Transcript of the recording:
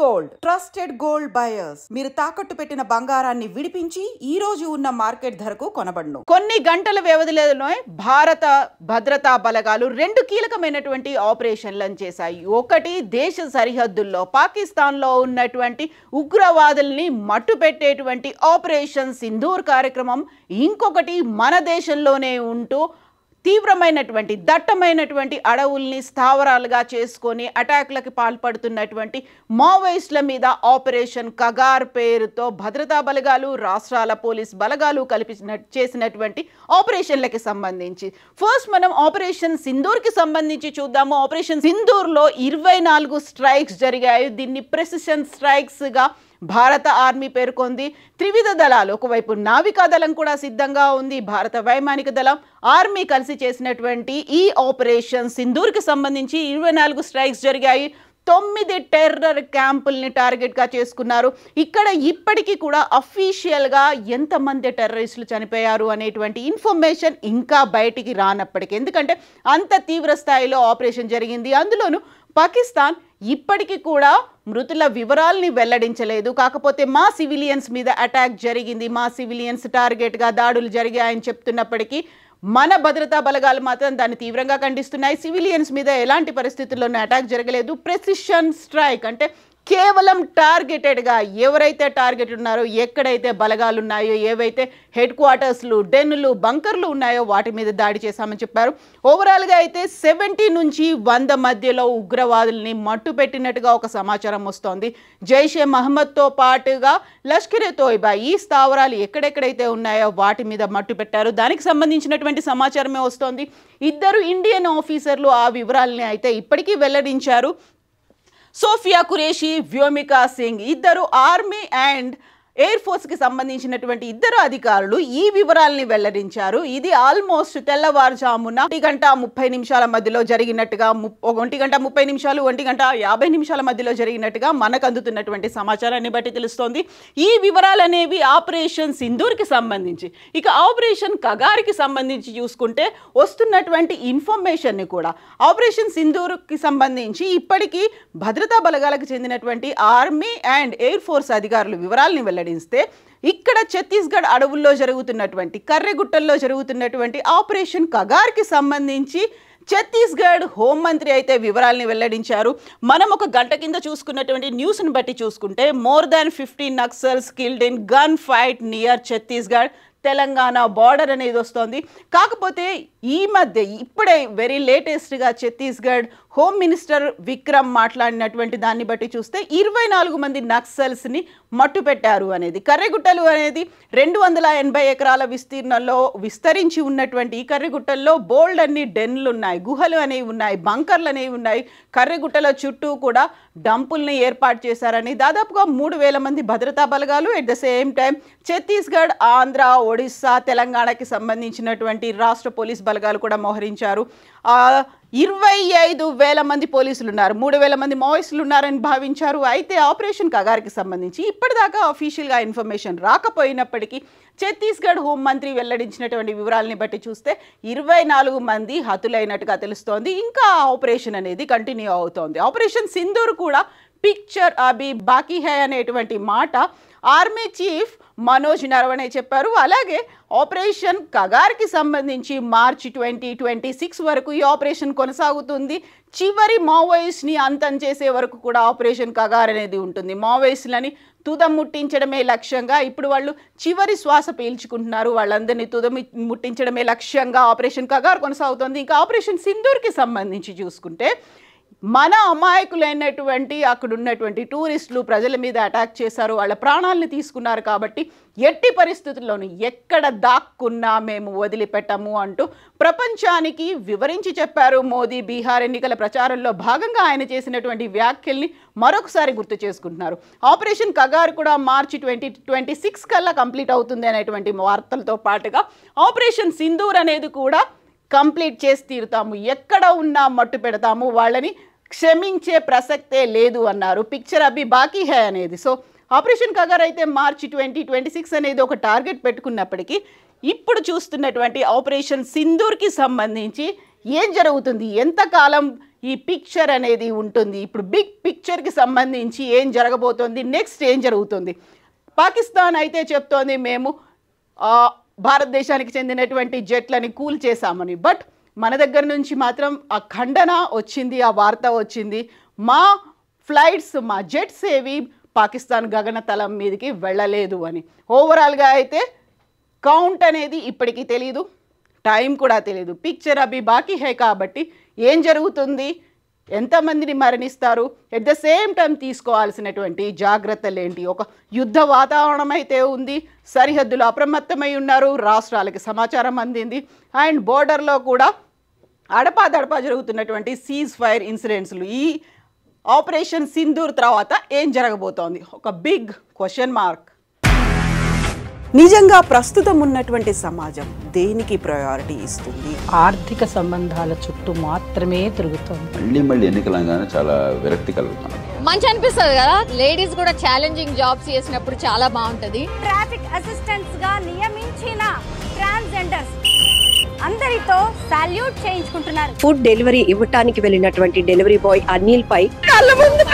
Gold trusted gold buyers మీరు తాకట్టు పెట్టిన బంగారాన్ని విడిపించి ఈ రోజు ఉన్న మార్కెట్ ధరకు కొనబడును. కొన్ని గంటల వ్యవధిలోనే భారత భద్రతా బలగాలు రెండు కీలకమైనటువంటి ఆపరేషన్లను చేశాయి. ఒకటి దేశ సరిహద్దుల్లో పాకిస్తాన్లో ఉన్నటువంటి ఉగ్రవాదుల్ని మట్టుపెట్టేటువంటి ఆపరేషన్ సింధూర్ కార్యక్రమం, ఇంకొకటి మన దేశంలోనే ఉంటూ తీవ్రమైనటువంటి దట్టమైనటువంటి అడవుల్ని స్థావరాలుగా చేసుకొని అటాక్లకి పాల్పడుతున్నటువంటి మావోయిస్టుల మీద ఆపరేషన్ కగార్ పేరుతో భద్రతా బలగాలు, రాష్ట్రాల పోలీస్ బలగాలు కలిపి చేసినటువంటి ఆపరేషన్లకి సంబంధించి ఫస్ట్ మనం ఆపరేషన్ సింధూర్కి సంబంధించి చూద్దాము. ఆపరేషన్ సింధూర్లో 24 స్ట్రైక్స్ జరిగాయి. దీన్ని ప్రెసిషన్ స్ట్రైక్స్గా భారత ఆర్మీ పేర్కొంది. త్రివిధ దళాలు, ఒకవైపు నావికా దళం కూడా సిద్ధంగా ఉంది, భారత వైమానిక దళం, ఆర్మీ కలిసి చేసినటువంటి ఈ ఆపరేషన్ సింధూర్కి సంబంధించి 24 స్ట్రైక్స్ జరిగాయి. 9 టెర్రర్ క్యాంపుల్ని టార్గెట్గా చేసుకున్నారు. ఇక్కడ ఇప్పటికీ కూడా అఫీషియల్గా ఎంతమంది టెర్రరిస్టులు చనిపోయారు అనేటువంటి ఇన్ఫర్మేషన్ ఇంకా బయటికి రానప్పటికీ, ఎందుకంటే అంత తీవ్ర స్థాయిలో ఆపరేషన్ జరిగింది. అందులోనూ పాకిస్తాన్ ఇప్పటికీ కూడా మృతుల వివరాల్ని వెల్లడించలేదు. కాకపోతే మా సివిలియన్స్ మీద అటాక్ జరిగింది, మా సివిలియన్స్ టార్గెట్గా దాడులు జరిగాయని చెప్తున్నప్పటికీ మన భద్రతా బలగాలు మాత్రం దాన్ని తీవ్రంగా ఖండిస్తున్నాయి. సివిలియన్స్ మీద ఎలాంటి పరిస్థితుల్లోనూ అటాక్ జరగలేదు. ప్రెసిషన్ స్ట్రైక్ అంటే కేవలం టార్గెటెడ్గా ఎవరైతే టార్గెట్ ఉన్నారో, ఎక్కడైతే బలగాలు ఉన్నాయో, ఏవైతే హెడ్ క్వార్టర్స్లు, డెన్నులు, బంకర్లు ఉన్నాయో వాటి మీద దాడి చేశామని చెప్పారు. ఓవరాల్గా అయితే 70 నుంచి 100 మధ్యలో ఉగ్రవాదుల్ని మట్టుపెట్టినట్టుగా ఒక సమాచారం వస్తోంది. జైషే మహమ్మద్తో పాటుగా లష్కరే తోయిబా ఈ స్థావరాలు ఎక్కడెక్కడైతే ఉన్నాయో వాటి మీద మట్టు పెట్టారు. దానికి సంబంధించినటువంటి సమాచారమే వస్తోంది. 2 ఇండియన్ ఆఫీసర్లు ఆ వివరాలని అయితే ఇప్పటికీ వెల్లడించారు. సోఫియా ఖురేషీ, వ్యోమికా సింగ్, ఇద్దరు ఆర్మీ అండ్ ఎయిర్ ఫోర్స్కి సంబంధించినటువంటి 2 అధికారులు ఈ వివరాలని వెల్లడించారు. ఇది ఆల్మోస్ట్ తెల్లవారుజామున 1:30 మధ్యలో జరిగినట్టుగా, 1:30, 1:50 మధ్యలో జరిగినట్టుగా మనకు అందుతున్నటువంటి సమాచారాన్ని బట్టి తెలుస్తోంది. ఈ వివరాలు అనేవి ఆపరేషన్ సింధూర్కి సంబంధించి. ఇక ఆపరేషన్ కగార్కి సంబంధించి చూసుకుంటే వస్తున్నటువంటి ఇన్ఫర్మేషన్ని కూడా, ఆపరేషన్ సింధూర్కి సంబంధించి ఇప్పటికీ భద్రతా బలగాలకు చెందినటువంటి ఆర్మీ అండ్ ఎయిర్ ఫోర్స్ అధికారులు వివరాలని వెల్లడిస్తే, ఇక్కడ ఛత్తీస్గఢ్ అడవుల్లో జరుగుతున్నటువంటి, కర్రెగుట్టల్లో జరుగుతున్నటువంటి ఆపరేషన్ కగార్కి సంబంధించి ఛత్తీస్గఢ్ హోంమంత్రి అయితే వివరాలని వెల్లడించారు. మనం ఒక గంట కింద చూసుకున్నటువంటి న్యూస్ని బట్టి చూసుకుంటే more than 15 Naxals killed in gun fight near Chhattisgarh, Telangana border అనేది వస్తుంది. కాకపోతే ఈ మధ్య ఇప్పుడే వెరీ లేటెస్ట్గా ఛత్తీస్గఢ్ హోమ్ మినిస్టర్ విక్రమ్ మాట్లాడినటువంటి దాన్ని బట్టి చూస్తే 24 మంది నక్సల్స్ని మట్టుపెట్టారు అనేది. కర్రెగుట్టలు అనేది 280 ఎకరాల విస్తీర్ణంలో విస్తరించి ఉన్నటువంటి ఈ కర్రెగుట్టల్లో బోల్డ్ అన్ని డెన్లు ఉన్నాయి, గుహలు అనేవి ఉన్నాయి, బంకర్లు అనేవి ఉన్నాయి. కర్రెగుట్టల చుట్టూ కూడా డంపుల్ని ఏర్పాటు చేశారని, దాదాపుగా 3000 మంది భద్రతా బలగాలు, at the same time Chhattisgarh, Andhra, Odisha, తెలంగాణకి సంబంధించినటువంటి రాష్ట్ర పోలీస్ బలగాలు కూడా మోహరించారు. 25,000 మంది పోలీసులు ఉన్నారు, 3,000 మంది మావోయిస్టులు ఉన్నారని భావించారు. అయితే ఆపరేషన్ కగార్కి సంబంధించి ఇప్పటిదాకా అఫీషియల్గా ఇన్ఫర్మేషన్ రాకపోయినప్పటికీ ఛత్తీస్గఢ్ హోంమంత్రి వెల్లడించినటువంటి వివరాలని బట్టి చూస్తే 24 మంది హతులైనట్టుగా తెలుస్తోంది. ఇంకా ఆపరేషన్ అనేది కంటిన్యూ అవుతోంది. ఆపరేషన్ సింధూర్ కూడా పిక్చర్ అభి బాకీ హై అనేటువంటి మాట ఆర్మీ చీఫ్ మనోజ్ నరవణే చెప్పారు. అలాగే ఆపరేషన్ కగార్కి సంబంధించి మార్చి 2026 వరకు ఈ ఆపరేషన్ కొనసాగుతుంది. చివరి మావోయిస్ట్ని అంతం చేసే వరకు కూడా ఆపరేషన్ కగార్ అనేది ఉంటుంది. మావోయిస్టులని తుద ముట్టించడమే లక్ష్యంగా, ఇప్పుడు వాళ్ళు చివరి శ్వాస పీల్చుకుంటున్నారు, వాళ్ళందరినీ తుద ముట్టించడమే లక్ష్యంగా ఆపరేషన్ కగార్ కొనసాగుతుంది. ఇంకా ఆపరేషన్ సింధూర్కి సంబంధించి చూసుకుంటే మన అమాయకులైనటువంటి అక్కడ ఉన్నటువంటి టూరిస్టులు ప్రజల మీద అటాక్ చేశారు, వాళ్ళ ప్రాణాలను తీసుకున్నారు. కాబట్టి ఎట్టి పరిస్థితుల్లోనూ ఎక్కడ దాక్కున్నా మేము వదిలిపెట్టము అంటూ ప్రపంచానికి వివరించి చెప్పారు మోదీ. బీహార్ ఎన్నికల ప్రచారంలో భాగంగా ఆయన చేసినటువంటి వ్యాఖ్యల్ని మరొకసారి గుర్తు చేసుకుంటున్నారు. ఆపరేషన్ కగార్ కూడా మార్చి 2026 కల్లా కంప్లీట్ అవుతుంది అనేటువంటి వార్తలతో పాటుగా ఆపరేషన్ సింధూర్ అనేది కూడా కంప్లీట్ చేసి తీరుతాము, ఎక్కడ ఉన్నా మట్టు పెడతాము, వాళ్ళని క్షమించే ప్రసక్తే లేదు అన్నారు. పిక్చర్ అభి బాకీ హై అనేది. సో ఆపరేషన్ కగార్ అయితే మార్చి 2026 అనేది ఒక టార్గెట్ పెట్టుకున్నప్పటికీ ఇప్పుడు చూస్తున్నటువంటి ఆపరేషన్ సింధూర్కి సంబంధించి ఏం జరుగుతుంది, ఎంతకాలం ఈ పిక్చర్ అనేది ఉంటుంది, ఇప్పుడు బిగ్ పిక్చర్కి సంబంధించి ఏం జరగబోతోంది, నెక్స్ట్ ఏం జరుగుతుంది. పాకిస్తాన్ అయితే చెప్తోంది మేము భారతదేశానికి చెందినటువంటి జెట్లని కూల్ చేశామని. బట్ మన దగ్గర నుంచి మాత్రం ఆ ఖండన వచ్చింది, ఆ వార్త వచ్చింది, మా ఫ్లైట్స్ మా జెట్స్ ఏవి పాకిస్తాన్ గగనతలం మీదకి వెళ్ళలేదు అని. ఓవరాల్గా అయితే కౌంట్ అనేది ఇప్పటికీ తెలియదు, టైం కూడా తెలియదు. పిక్చర్ అభి బాకీ హై కాబట్టి ఏం జరుగుతుంది, ఎంతమందిని మరణిస్తారు, ఎట్ ద సేమ్ టైం తీసుకోవాల్సినటువంటి జాగ్రత్తలు ఏంటి. ఒక యుద్ధ వాతావరణం అయితే ఉంది, సరిహద్దులు అప్రమత్తమై ఉన్నారు, రాష్ట్రాలకి సమాచారం అందింది. అండ్ బోర్డర్లో కూడా అడపాదడపా జరుగుతున్నటువంటి సీజ్ ఫైర్ ఇన్సిడెంట్స్లు. ఈ ఆపరేషన్ సింధూర్ తర్వాత ఏం జరగబోతోంది, ఒక బిగ్ క్వశ్చన్ మార్క్. నిజంగా ప్రస్తుతం ఉన్నటువంటి సమాజం దేనికి ప్రయారిటీ ఇస్తుంది? ఆర్థిక సంబంధాల చుట్టూ మాత్రమే తిరుగుతుంది. మళ్ళీ ఎన్నికలంగానే చాలా విరక్తి కలుగుతుంది. మంచి అనిపిస్తుంది కదా, లేడీస్ కూడా ఛాలెంజింగ్ జాబ్స్ చేసినప్పుడు చాలా బాగుంటది. ట్రాఫిక్ అసిస్టెంట్స్ గా నియమించిన ట్రాన్స్జెండర్స్ అందరితో సాల్యూట్ చేయించుకుంటున్నారు. ఫుడ్ డెలివరీ ఇవ్వటానికి వెళ్ళినటువంటి డెలివరీ బాయ్ అనిల్ పై కళ్ళ ముందు